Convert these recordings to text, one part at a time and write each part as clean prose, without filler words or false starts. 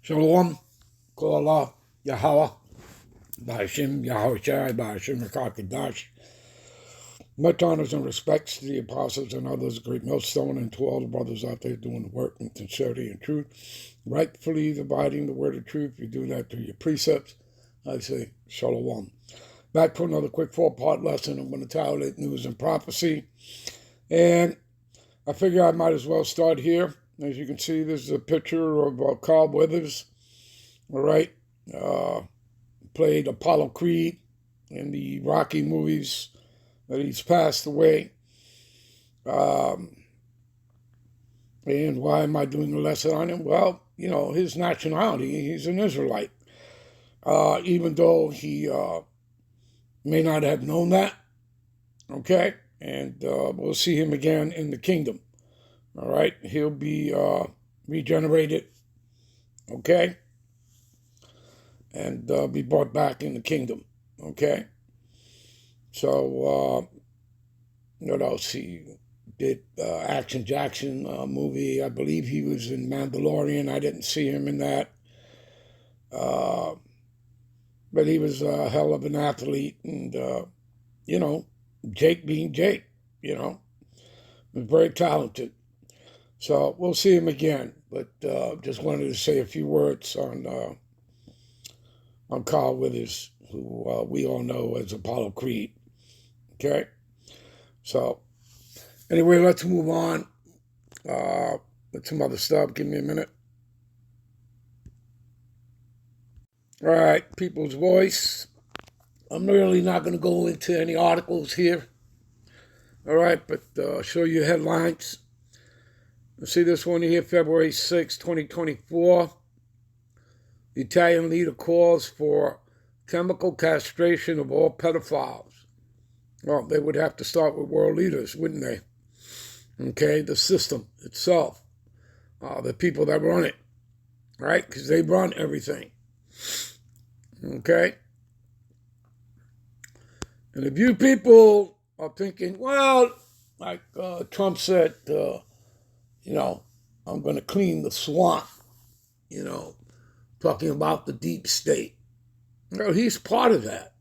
Shalom, Kol Allah, Yahweh, Ba'ashim, Yahushai, Ba'ashim, Rakakadash. Much honors and respects to the apostles and others, great millstone, and to all the brothers out there doing the work in sincerity and truth, rightfully dividing the word of truth. You do that through your precepts. I say, Shalom. Back to another quick 4-part lesson. I'm going to title it News and Prophecy. And I figure I might as well start here. As you can see, this is a picture of Carl Weathers. All right. Played Apollo Creed in the Rocky movies that he's passed away. And why am I doing a lesson on him? Well, you know, his nationality, he's an Israelite. Even though he may not have known that, okay? And we'll see him again in the kingdom, all right? He'll be regenerated, okay? And be brought back in the kingdom, okay? So, what else? He did Action Jackson movie. I believe he was in Mandalorian. I didn't see him in that. But he was a hell of an athlete. And, you know, Jake being Jake, you know, was very talented. So we'll see him again. But just wanted to say a few words on Carl Withers, who we all know as Apollo Creed. Okay? So, anyway, let's move on with some other stuff. Give me a minute. All right, People's Voice. I'm really not going to go into any articles here. All right, but show you headlines. You see this one here, February 6, 2024. The Italian leader calls for chemical castration of all pedophiles. Well, they would have to start with world leaders, wouldn't they? Okay, the system itself, the people that run it, right? Because they run everything. Okay? And if you people are thinking, well, like Trump said, you know, I'm going to clean the swamp, you know, talking about the deep state. Well, he's part of that,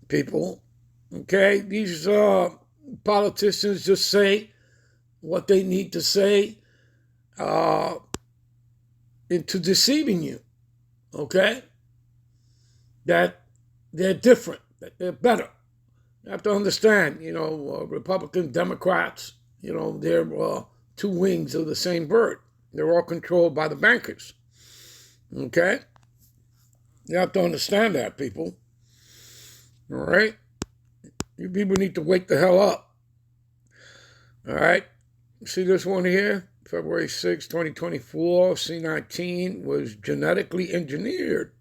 people. Okay? These politicians just say what they need to say into deceiving you. Okay? That they're different, that they're better. You have to understand, you know, Republican, Democrats, you know, they're two wings of the same bird. They're all controlled by the bankers. Okay? You have to understand that, people. All right? You people need to wake the hell up. All right? See this one here? February 6, 2024, C-19 was genetically engineered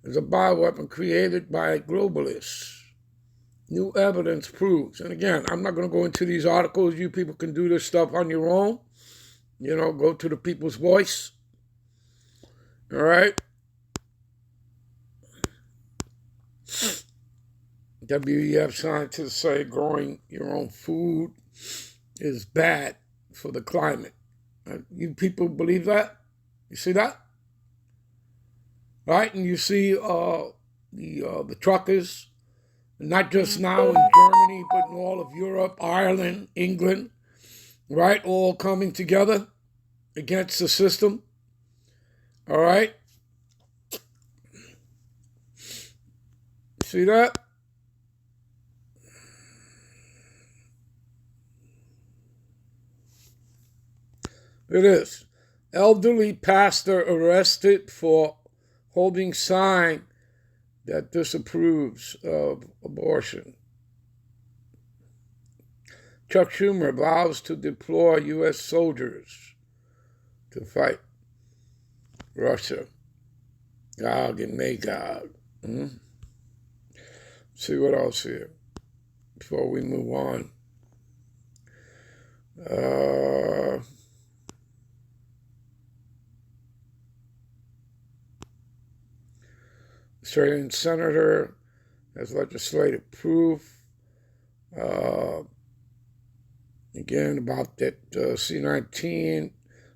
as a bioweapon created by globalists. New evidence proves. And again, I'm not going to go into these articles. You people can do this stuff on your own. You know, go to the People's Voice. All right? WEF scientists say growing your own food is bad for the climate. You people believe that? You see that? Right? And you see the truckers, not just now in Germany, but in all of Europe, Ireland, England, right? All coming together against the system. All right? See that? It is. Elderly pastor arrested for holding sign that disapproves of abortion. Chuck Schumer vows to deploy U.S. soldiers to fight Russia. Gog and Magog. See what else here before we move on. Australian senator has legislative proof. Again, about that C-19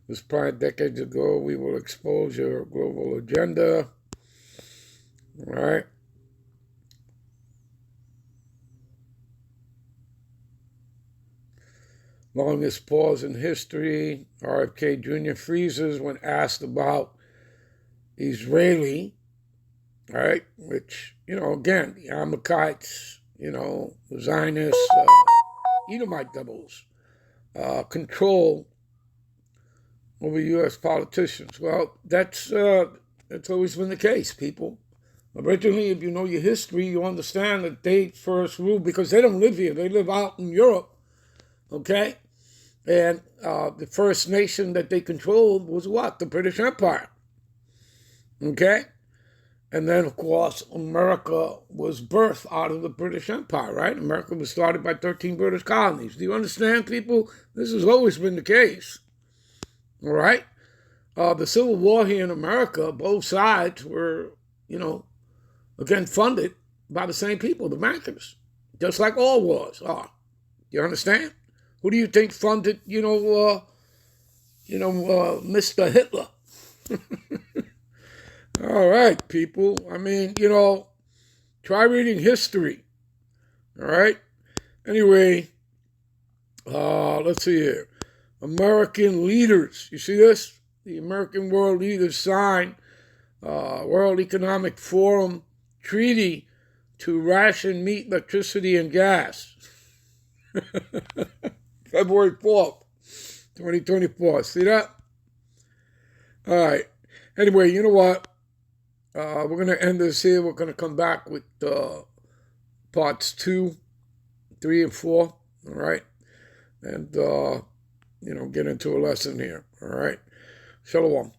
was planned decades ago. We will expose your global agenda. All right. Longest pause in history. RFK Jr. freezes when asked about Israeli, all right, which, again, the Amalekites, the Zionists, Edomite devils, control over U.S. politicians. Well, that's always been the case, people. Originally, if you know your history, you understand that they first ruled, because they don't live here. They live out in Europe, okay? And the first nation that they controlled was what? The British Empire, okay? And then, of course, America was birthed out of the British Empire, right? America was started by 13 British colonies. Do you understand, people? This has always been the case, all right? The Civil War here in America, both sides were, again, funded by the same people, the bankers, just like all wars are. You understand? Who do you think funded, Mr. Hitler? All right, people. I mean, try reading history. All right. Anyway, let's see here. American leaders. You see this? The American world leaders signed World Economic Forum treaty to ration meat, electricity, and gas. February 4th, 2024. See that? All right. Anyway, you know what? We're going to end this here. We're going to come back with parts 2, 3, and 4. All right. And, get into a lesson here. All right. Shalom.